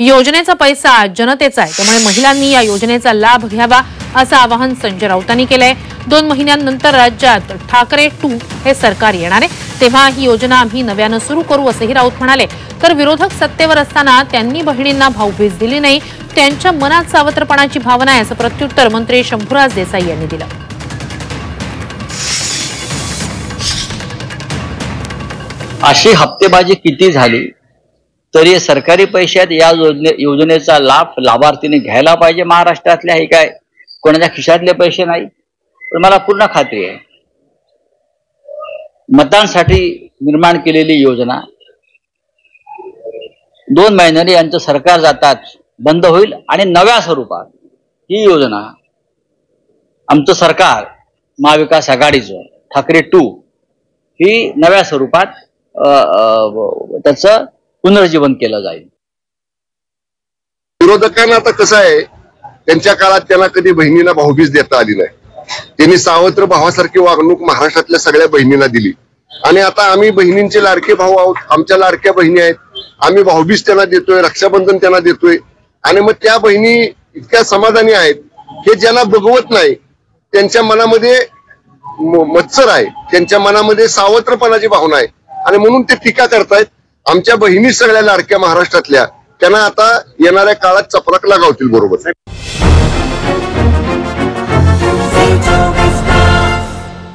योजनेचा पैसा जनतेचा आहे, त्यामुळे महिलांनी या योजनेचा लाभ घ्यावा असं आवाहन संजय राऊतांनी केलंय। 2 महिन्यांनंतर राज्यात ठाकरे 2 हे सरकार येणार आहे, तेव्हा ही योजना आम्ही नव्यानं सुरू करू असंही राऊत म्हणाले। तर विरोधक सत्तेवर असताना त्यांनी बहिणींना भाऊबीज दिली नाही, त्यांच्या मनात सावत्रपणाची भावना आहे असं प्रत्युत्तर मंत्री शंभूराज देसाई यांनी दिलं। अशी हप्तेबाजी किती झाली तरी सरकारी पैशात या योजनेचा लाभ लाभार्थीने घ्यायला पाहिजे। महाराष्ट्रातल्या हे काय कोणाच्या खिशातले पैसे नाही, पण मला पूर्ण खात्री आहे मतांसाठी निर्माण केलेली योजना 2 महिन्यांनी यांचं सरकार जातात बंद होईल आणि नव्या स्वरूपात ही योजना आमचं सरकार महाविकास आघाडीचं ठाकरे 2 ही नव्या स्वरूपात त्याचं पुनर्जीवन केलं जाईल। विरोधकांना आता कसं आहे, त्यांच्या काळात त्यांना कधी बहिणीला भाऊबीज देता आली नाही, त्यांनी सावत्र भावासारखी वागणूक महाराष्ट्रातल्या सगळ्या बहिणींना दिली आणि आता आम्ही बहिणींचे लाडके भाऊ आहोत, आमच्या लाडक्या बहिणी आहेत, आम्ही भाऊबीज त्यांना देतोय, रक्षाबंधन त्यांना देतोय आणि मग त्या बहिणी इतक्या समाधानी आहेत हे ज्यांना बघवत नाही त्यांच्या मनामध्ये मत्सर आहे, त्यांच्या मनामध्ये सावत्रपणाची भावना आहे आणि म्हणून ते टीका करतायत। आमच्या बहिणी सगळ्या लाडक्या महाराष्ट्रातल्या त्यांना आता येणाऱ्या काळात चपराक लागावतील बरोबर।